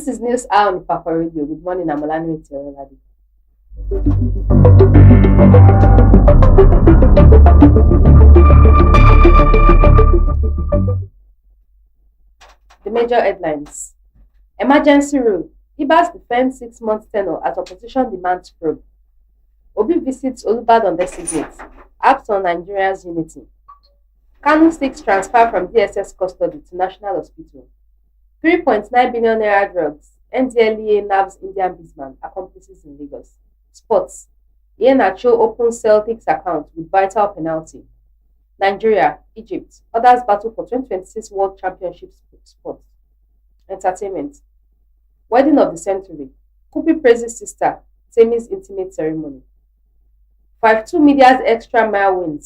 This is News Hour on Ifako Radio. Good morning, I'm Olanireti Ololade. The major headlines. Emergency rule. Ibas defends 6 months tenure as opposition demands probe. Obi visits Olubadan designate. Apps on Nigeria's unity. Kanu seeks transfer from DSS custody to National Hospital. 3.9 billion naira drugs. NDLEA nabs Indian businessman accomplices in Lagos. Sports. Iheanacho opens Celtics account with vital penalty. Nigeria, Egypt. Others battle for 2026 World Championship sport. Entertainment. Wedding of the century. Kupi praises sister. Temi's intimate ceremony. 5-2 Media's Extra Mile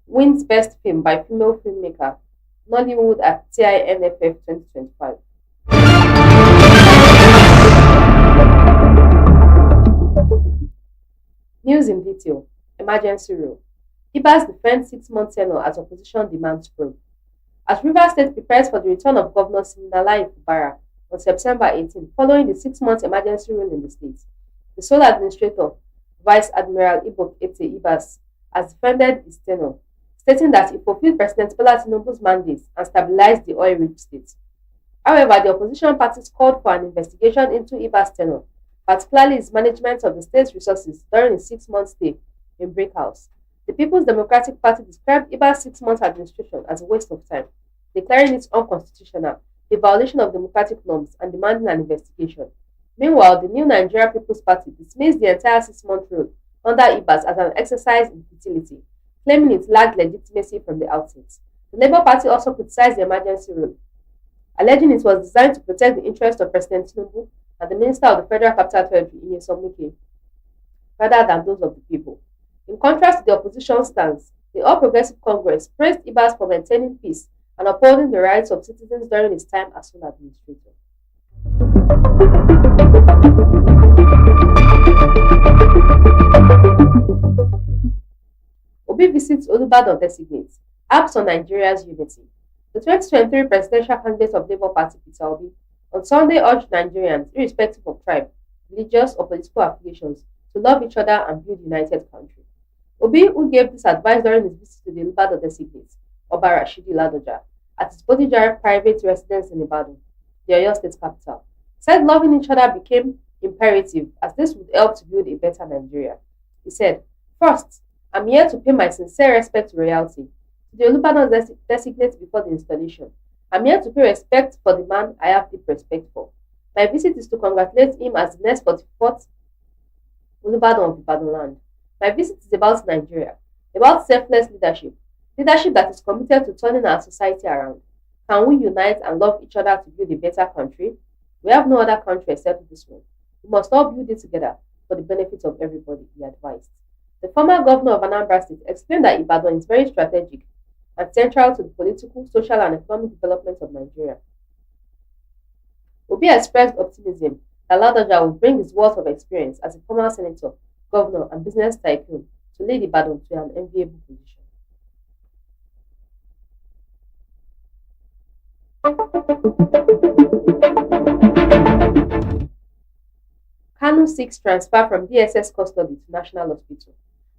wins best film by female filmmaker. Nollywood at TINFF 2025. News in detail. Emergency rule. Ibas defends 6 months tenure as opposition demands probe. As Rivers State prepares for the return of Governor Siminalayi Fubara on September 18 following the 6 months emergency rule in the state, the sole administrator, Vice Admiral Ibok Ete Ibas, has defended his tenure, stating that he fulfilled President Bola Tinubu's mandate and stabilized the oil-rich state. However, the opposition parties called for an investigation into Ibas' tenure, particularly his management of the state's resources during his 6 month stay in Brick House. The People's Democratic Party described Ibas' 6 month administration as a waste of time, declaring it unconstitutional, a violation of democratic norms, and demanding an investigation. Meanwhile, the New Nigeria People's Party dismissed the entire 6 month rule under Ibas as an exercise in futility, claiming it lacked legitimacy from the outset. The Labour Party also criticized the emergency rule, alleging it was designed to protect the interests of President Tinubu and the Minister of the Federal Capital Territory, Nyesom Wike, rather than those of the people. In contrast to the opposition stance, the All Progressive Congress praised Ibas for maintaining peace and upholding the rights of citizens during his time as sole administrator. Obi visits Olubadan designate. Apps on Nigeria's unity. The 2023 presidential candidate of Labour Party, Peter Obi, on Sunday urged Nigerians, irrespective of tribe, religious, or political affiliations, to love each other and build a united country. Obi, who gave this advice during his visit to the Olubadan designate, Oba Rashidi Ladoja, at his Bodija private residence in Ibadan, the Oyo State capital, said loving each other became imperative as this would help to build a better Nigeria. He said, "First, I'm here to pay my sincere respect to royalty, to the Olubadan designate before the installation. I'm here to pay respect for the man I have deep respect for. My visit is to congratulate him as the next 44th Olubadan of Ibadan land. My visit is about Nigeria, about selfless leadership, leadership that is committed to turning our society around. Can we unite and love each other to build a better country? We have no other country except this one. We must all build it together for the benefit of everybody," he advised. The former governor of Anambra State explained that Ibadan is very strategic and central to the political, social, and economic development of Nigeria. Obi expressed optimism that Ladoja will bring his wealth of experience as a former senator, governor, and business tycoon to lead Ibadan to an enviable position. Kanu seeks transfer from DSS custody to National Hospital.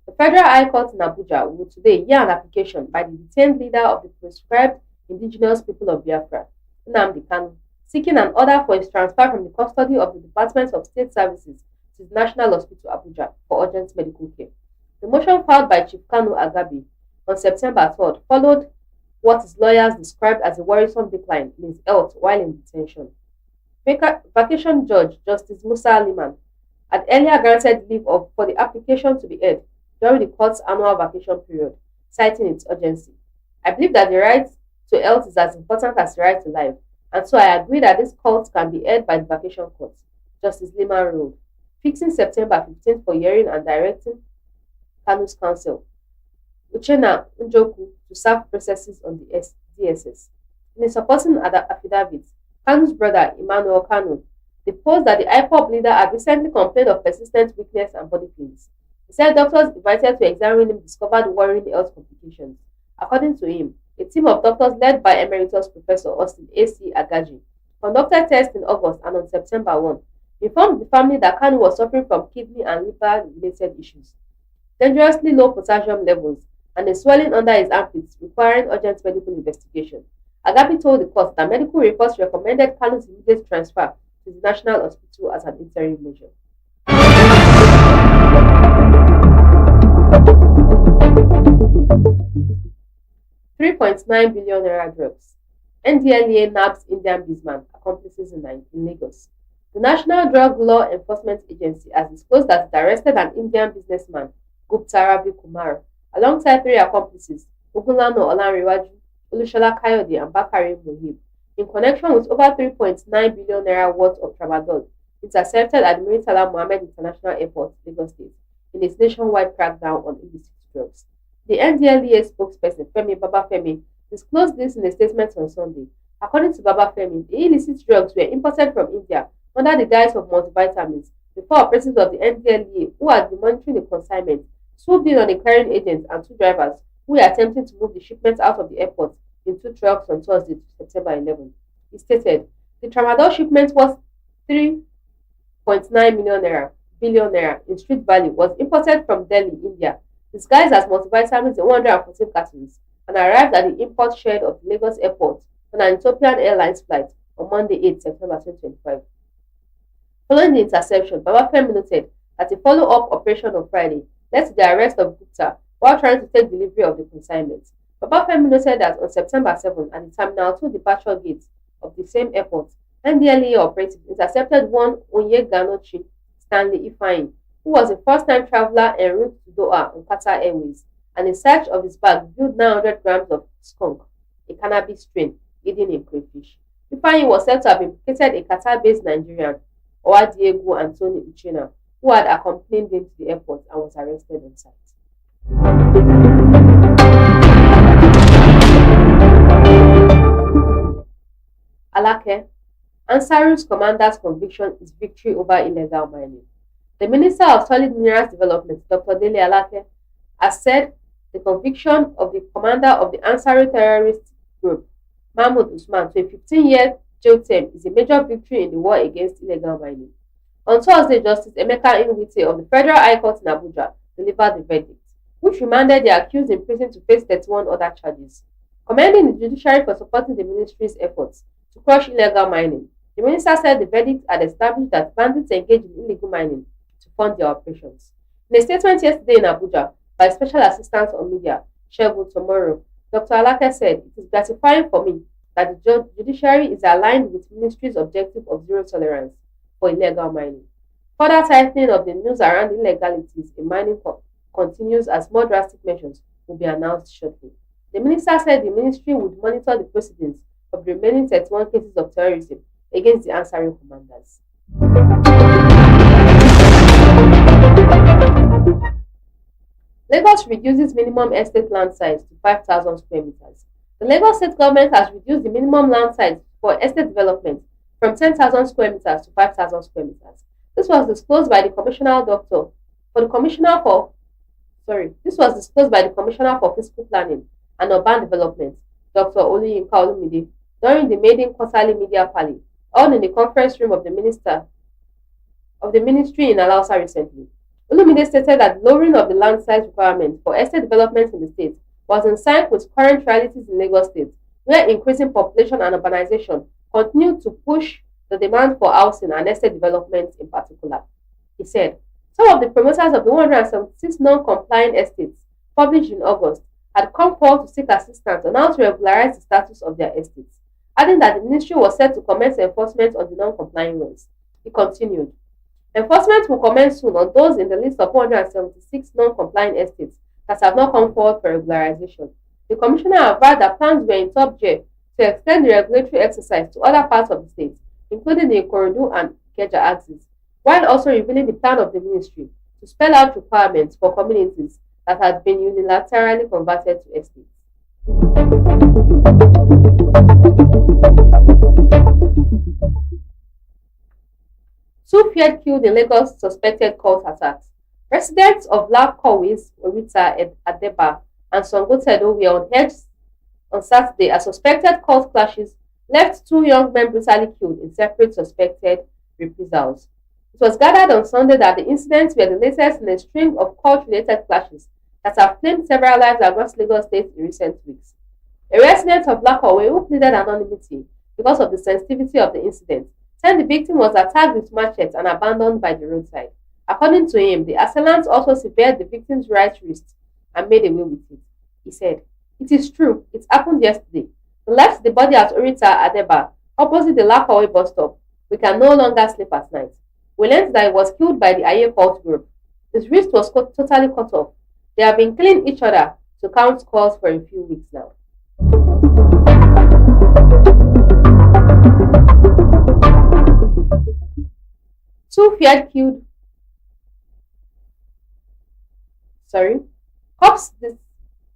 The Federal High Court in Abuja will today hear an application by the detained leader of the proscribed indigenous people of Biafra, Nnamdi Kanu, seeking an order for his transfer from the custody of the Department of State Services to the National Hospital Abuja for urgent medical care. The motion filed by Chief Kanu Agabi on September 3rd followed what his lawyers described as a worrisome decline in his health while in detention. Vacation Judge Justice Musa Liman had earlier granted leave for the application to be heard during the court's annual vacation period, citing its urgency. "I believe that the right to health is as important as the right to life, and so I agree that this court can be heard by the vacation court," Justice Liman ruled, fixing September 15th for hearing and directing Kanu's counsel, Uchenna Njoku, to serve processes on the DSS. In a supporting affidavit, Kanu's brother, Emmanuel Kanu, deposed that the IPOB leader had recently complained of persistent weakness and body pains. He said doctors invited to examine him discovered worrying health complications. According to him, a team of doctors led by Emeritus Professor Austin A.C. Agaji conducted tests in August and on September 1, informed the family that Kanu was suffering from kidney and liver related issues, dangerously low potassium levels, and a swelling under his armpits requiring urgent medical investigation. Agapi told the court that medical reports recommended Kanu's immediate transfer to the National Hospital as an interim measure. 3.9 billion naira drugs. NDLEA nabs Indian businessman accomplices in Lagos. The National Drug Law Enforcement Agency has disclosed that it arrested an Indian businessman, Gupta Ravi Kumar, alongside three accomplices, Ogunlano Olanireti, Olushola Kayode, and Bakari Muhib, in connection with over 3.9 billion naira worth of tramadol intercepted at the Muritala Mohammed International Airport, Lagos State, in its nationwide crackdown on illicit drugs. The NDLEA spokesperson, Femi Babafemi, disclosed this in a statement on Sunday. According to Babafemi, the illicit drugs were imported from India under the guise of multivitamins before operatives of the NDLEA, who had been monitoring the consignment, swooped in on the clearing agents and two drivers who were attempting to move the shipments out of the airport in two trucks on Thursday, September 11. He stated the tramadol shipment was 3.9 billion naira in street value was imported from Delhi, India, disguised as multivitamins in 114 cartons, and arrived at the import shed of the Lagos airport on an Ethiopian Airlines flight on Monday, 8 September 2025. Following the interception, Babafemi noted that a follow-up operation on Friday led to the arrest of Gupta while trying to take delivery of the consignment. Babafemi noted that on September 7, at the Terminal 2 departure gate of the same airport, NDLEA operatives intercepted one Onyeganochi Stanley Ifeanyi, who was a first-time traveler en route to Doha on Qatar Airways, and in search of his bag revealed 900 grams of skunk, a cannabis strain, hidden in crayfish. Ifeanyi was said to have implicated a Qatar-based Nigerian, Owadiegu Anthony Uchenna, who had accompanied him to the airport and was arrested on site. Alake, Ansaru's commander's conviction is victory over illegal mining. The Minister of Solid Minerals Development, Dr. Dele Alake, has said the conviction of the commander of the Ansaru terrorist group, Mahmoud Usman, to a 15-year jail term is a major victory in the war against illegal mining. On Thursday, Justice Emeka Nwite of the Federal High Court in Abuja delivered the verdict, which remanded the accused in prison to face 31 other charges. Commending the judiciary for supporting the ministry's efforts to crush illegal mining, the minister said the verdict had established that bandits engage in illegal mining to fund their operations. In a statement yesterday in Abuja by Special Assistant on Media, Shegun Tomorrow, Dr. Alake said, "It is gratifying for me that the judiciary is aligned with the ministry's objective of zero tolerance for illegal mining. Further tightening of the news around illegalities in mining continues as more drastic measures will be announced shortly." The minister said the ministry would monitor the proceedings of the remaining 31 cases of terrorism against the Ansari commanders. Lagos reduces minimum estate land size to 5,000 square meters. The Lagos state government has reduced the minimum land size for estate development from 10,000 square meters to 5,000 square meters. This was disclosed by the This was disclosed by the Commissioner for Fiscal Planning and Urban Development, Dr. Oluyinka Olumide, during the maiden quarterly media rally held in the conference room of the ministry in Alausa recently. Olumide stated that lowering of the land size requirement for estate development in the state was in sync with current realities in Lagos State, where increasing population and urbanization continue to push the demand for housing and estate development in particular. He said, some of the promoters of the 176 non-compliant estates published in August had come forward to seek assistance on how to regularize the status of their estates, adding that the ministry was set to commence enforcement on the non-compliant ones. He continued, enforcement will commence soon on those in the list of 176 non-compliant estates that have not come forward for regularization. The commissioner advised that plans were in top gear to extend the regulatory exercise to other parts of the state, including the Ikorodu and Ikeja axis, while also revealing the plan of the ministry to spell out requirements for communities that had been unilaterally converted to estates. Two feared killed in Lagos suspected cult attacks. Residents of Lakowis, Orita, Adeba, and Songotedo were unhedged on Saturday as suspected cult clashes left two young men brutally killed in separate suspected reprisals. It was gathered on Sunday that the incidents were the latest in a string of cult-related clashes that have claimed several lives across Lagos State in recent weeks. A resident of Lakowe who pleaded anonymity because of the sensitivity of the incident said the victim was attacked with machetes and abandoned by the roadside. According to him, the assailants also severed the victim's right wrist and made away with it. He said, "It is true, it happened yesterday. We left the body at Orita Adeba, opposite the Lakowe bus stop. We can no longer sleep at night. We learned that he was killed by the Aye cult group. His wrist was totally cut off. They have been killing each other to count calls for a few weeks now." Two feared killed. Sorry. Cops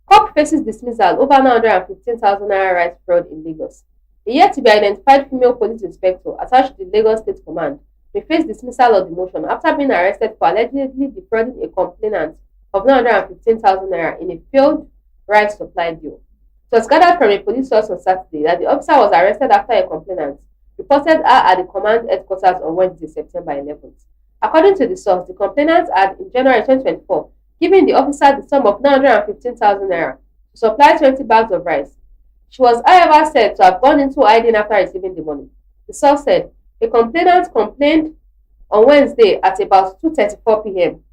Cop faces dismissal over 915,000 naira rice fraud in Lagos. A yet to be identified female police inspector attached to the Lagos State Command may face dismissal or demotion after being arrested for allegedly defrauding a complainant of 915,000 naira in a failed rice supply deal. It was gathered from a police source on Saturday that the officer was arrested after a complainant reported her at the command headquarters on Wednesday, September 11th. According to the source, the complainant had, in January 2024, given the officer the sum of 915,000 naira to supply 20 bags of rice. She was, however, said to have gone into hiding after receiving the money. The source said a complainant complained on Wednesday at about 2:34 p.m.,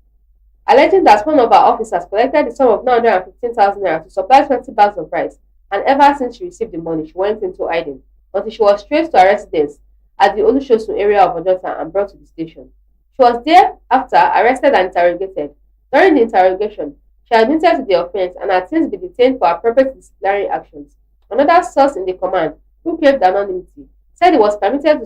alleging that one of her officers collected the sum of 915,000 naira to supply 20 bags of rice, and ever since she received the money, she went into hiding until she was traced to her residence at the Olushosun area of Ojota and brought to the station. She was thereafter arrested and interrogated. During the interrogation, she admitted to the offense and had since been detained for appropriate disciplinary actions. Another source in the command, who claimed anonymity, said he was not permitted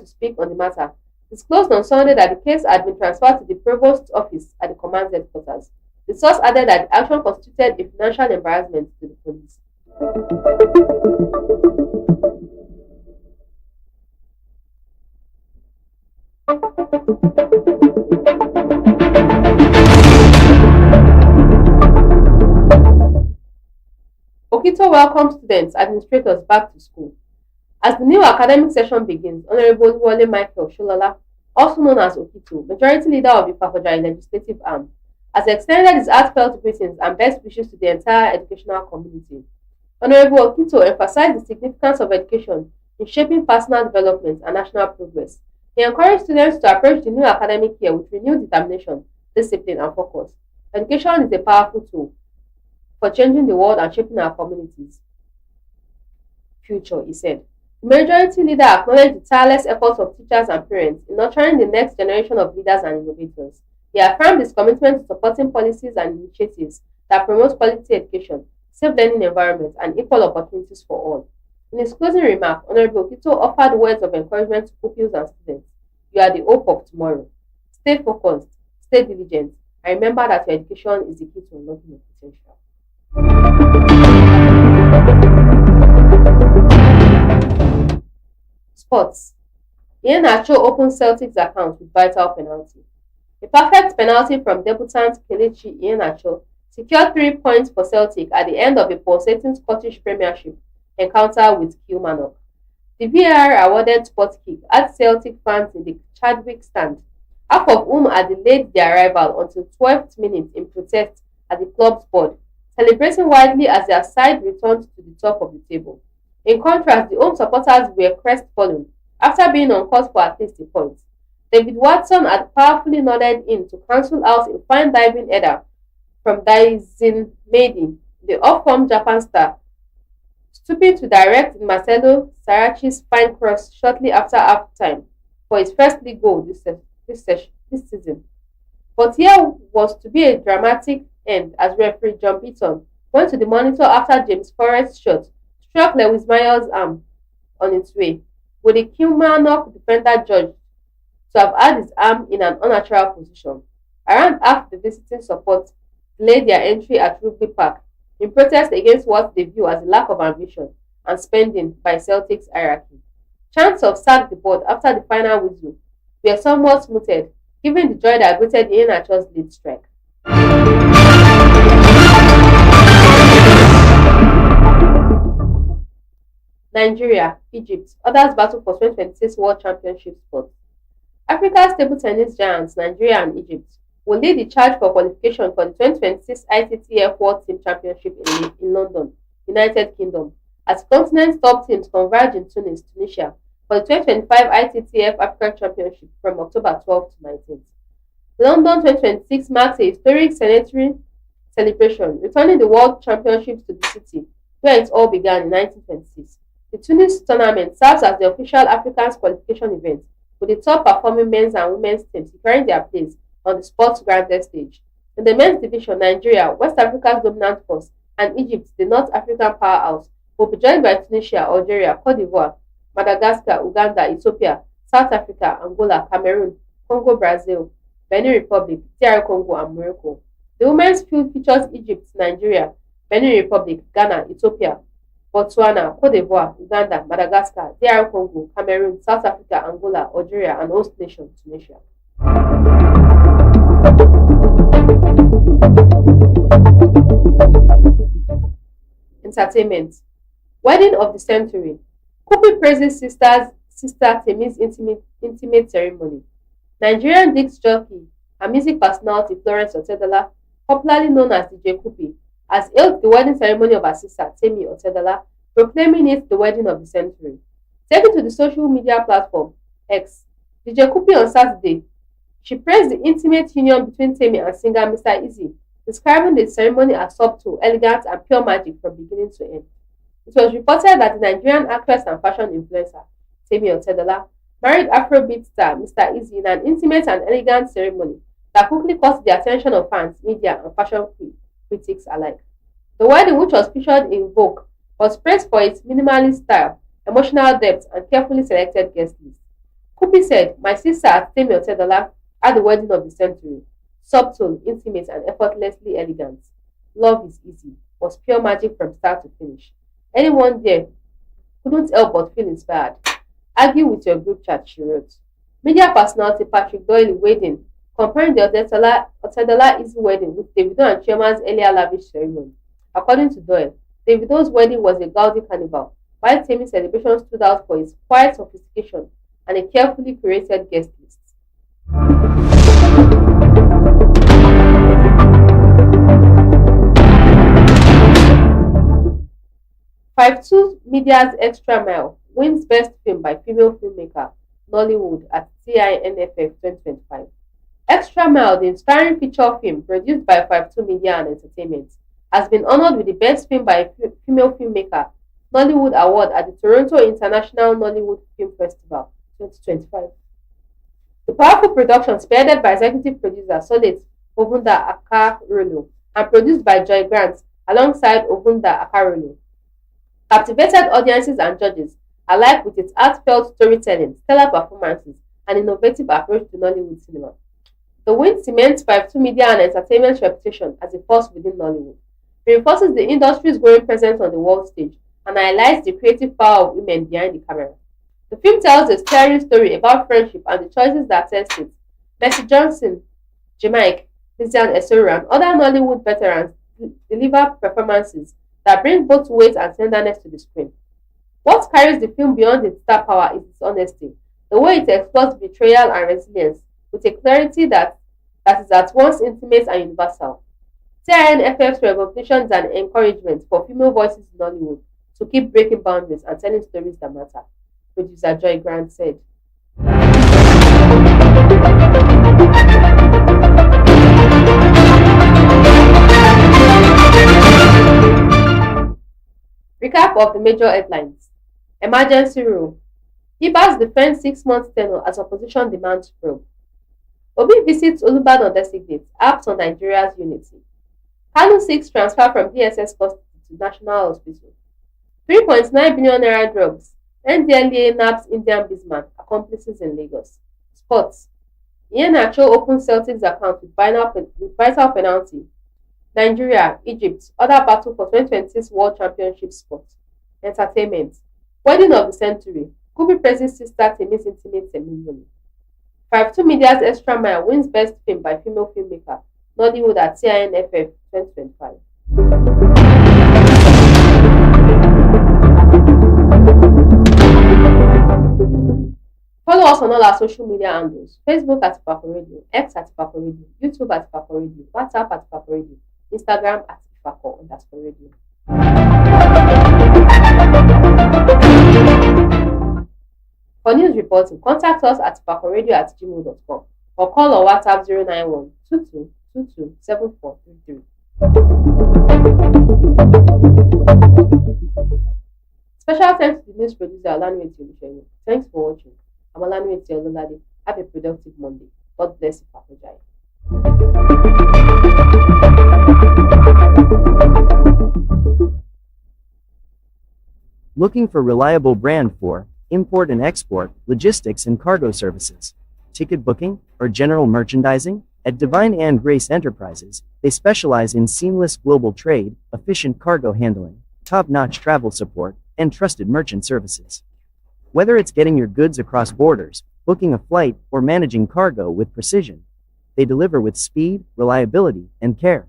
to speak on the matter. Disclosed on Sunday that the case had been transferred to the provost's office at the command's headquarters. The source added that the action constituted a financial embarrassment to the police. Okito welcomes students, administrators back to school. As the new academic session begins, Honorable Wole Michael Sholola, also known as Okito, majority leader of the Ifako legislative arm, has extended his heartfelt greetings and best wishes to the entire educational community. Honorable Okito emphasized the significance of education in shaping personal development and national progress. He encouraged students to approach the new academic year with renewed determination, discipline, and focus. Education is a powerful tool for changing the world and shaping our communities' future, he said. The majority leader acknowledged the tireless efforts of teachers and parents in nurturing the next generation of leaders and innovators. He affirmed his commitment to supporting policies and initiatives that promote quality education, safe learning environments, and equal opportunities for all. In his closing remark, Honorable Okito offered words of encouragement to pupils and students. You are the hope of tomorrow. Stay focused, stay diligent, and remember that your education is the key to unlocking your potential. Sports. Iheanacho opens Celtic's account with vital penalty. A perfect penalty from debutant Kelechi Iheanacho secured 3 points for Celtic at the end of a pulsating Scottish Premiership encounter with Kilmarnock. The VAR awarded spot kick had Celtic fans in the Chadwick stand, half of whom had delayed their arrival until 12th minute in protest at the club's board, celebrating widely as their side returned to the top of the table. In contrast, the home supporters were crestfallen after being on course for at least a point. David Watson had powerfully nodded in to cancel out a fine diving header from Daizin Maidi, the off-form Japan star, stooping to direct Marcelo Sarachi's fine cross shortly after half-time for his first league goal this season. But here was to be a dramatic end as referee John Beaton went to the monitor after James Forrest's shot struck Lewis Myers' arm on its way, with the Kilmarnock defender judged to have had his arm in an unnatural position. Around half the visiting support delayed their entry at Rugby Park in protest against what they view as a lack of ambition and spending by Celtic's hierarchy. Chants of "sack the board" after the final whistle were somewhat muted, given the joy that greeted Iheanacho's lead strike. Nigeria, Egypt, others battle for 2026 World Championship spot. Africa's table tennis giants, Nigeria and Egypt, will lead the charge for qualification for the 2026 ITTF World Team Championship in London, United Kingdom, as the continent's top teams converge in Tunis, Tunisia, for the 2025 ITTF African Championship from October 12 to 19th. London 2026 marks a historic centenary celebration, returning the World Championships to the city where it all began in 1926. The Tunis tournament serves as the official African qualification event, with the top performing men's and women's teams securing their place on the sport's grandest stage. In the men's division, Nigeria, West Africa's dominant force, and Egypt, the North African powerhouse, will be joined by Tunisia, Algeria, Cote d'Ivoire, Madagascar, Uganda, Ethiopia, South Africa, Angola, Cameroon, Congo Brazil, Benin Republic, DR Congo, and Morocco. The women's field features Egypt, Nigeria, Benin Republic, Ghana, Ethiopia, Botswana, Cote d'Ivoire, Uganda, Madagascar, DR Congo, Cameroon, South Africa, Angola, Algeria, and host nation Tunisia. Entertainment. Wedding of the century. Kupi praises sister Temi's intimate ceremony. Nigerian disc jockey and music personality Florence Otedola, popularly known as DJ Kupi, has hailed the wedding ceremony of her sister Temi Otedola, proclaiming it the wedding of the century. Taken to the social media platform X, DJ Kupi on Saturday, she praised the intimate union between Temi and singer Mr. Easy, describing the ceremony as subtle, elegant, and pure magic from beginning to end. It was reported that the Nigerian actress and fashion influencer Temi Otedola married Afrobeat star Mr. Easy in an intimate and elegant ceremony that quickly caught the attention of fans, media, and fashion critics alike. The wedding, which was featured in Vogue, was praised for its minimalist style, emotional depth, and carefully selected guest list. Kupi said, "My sister Temi Otedola had the wedding of the century, subtle, intimate, and effortlessly elegant. Love is easy, was pure magic from start to finish. Anyone there couldn't help but feel inspired. Argue with your group chat," she wrote. Media personality Patrick Doyle weighed in, comparing the Otedola Easy wedding with Davido and Chiama's earlier lavish ceremony. According to Doyle, Davido's wedding was a gaudy carnival, while Temi's celebration stood out for its quiet sophistication and a carefully curated guest list. 52 Media's Extra Mile wins Best Film by Female Filmmaker, Nollywood at TINFF 2025. Extra Mile, the inspiring feature film produced by 52 Media and Entertainment, has been honored with the Best Film by Female Filmmaker, Nollywood Award at the Toronto International Nollywood Film Festival 2025. The powerful production, spearheaded by executive producer Solet Ovunda Akarolo and produced by Joy Grant alongside Ovunda Akarolo, captivated audiences and judges alike with its heartfelt storytelling, stellar performances, and innovative approach to Nollywood cinema. The win cements 52 Media and Entertainment's reputation as a force within Nollywood, reinforces the industry's growing presence on the world stage, and highlights the creative power of women behind the camera. The film tells a stirring story about friendship and the choices that test it. Mercy Johnson, Jamaica, Lizanne Esoro, and other Nollywood veterans deliver performances that bring both weight and tenderness to the screen. What carries the film beyond its star power is its honesty, the way it explores betrayal and resilience with a clarity that is at once intimate and universal. TINFF's recognition is an encouragement for female voices in Nollywood to keep breaking boundaries and telling stories that matter, producer Joy Grant said. Recap of the major headlines. Emergency rule. Ibas defends 6 months tenure as opposition demands probe. Obi visits Olubadan designate, apps on Nigeria's unity. Kanu seeks transfer from DSS custody to National Hospital. 3.9 billion naira drugs. NDLA naps Indian businessman, accomplices in Lagos. Sports. Iheanacho opens Celtics account with vital penalty. Nigeria, Egypt, other battle for 2026 World Championship spot. Entertainment. Wedding of the century. Kubi praises sister Temi's intimate ceremony. 52 Media's Extra Mile wins Best Film by Female Filmmaker, Nollywood at TINFF 2025. on all our social media handles: Facebook at Ifako Radio, X at Ifako Radio, YouTube at Ifako Radio, WhatsApp at Ifako Radio, Instagram at Ifako_radio. For news reporting, contact us at ifakoradio@gmail.com or call or WhatsApp 091 22 22 7433. Special thanks to the news producer Olanireti Ololade. Thanks for watching. I'm Olanireti Ololade. Have a productive Monday. God bless Ifako. Looking for reliable brand for import and export, logistics and cargo services, ticket booking, or general merchandising? At Divine and Grace Enterprises, they specialize in seamless global trade, efficient cargo handling, top-notch travel support, and trusted merchant services. Whether it's getting your goods across borders, booking a flight, or managing cargo with precision, they deliver with speed, reliability, and care.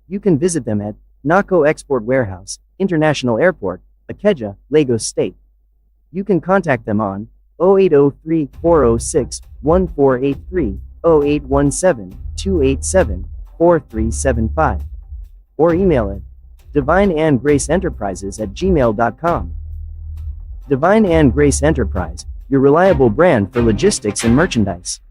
You can visit them at Nako Export Warehouse, International Airport, Ikeja, Lagos State. You can contact them on 0803-406-1483, 0817-287-4375, or email it divineandgraceenterprises@gmail.com. Divine and Grace Enterprise, your reliable brand for logistics and merchandise.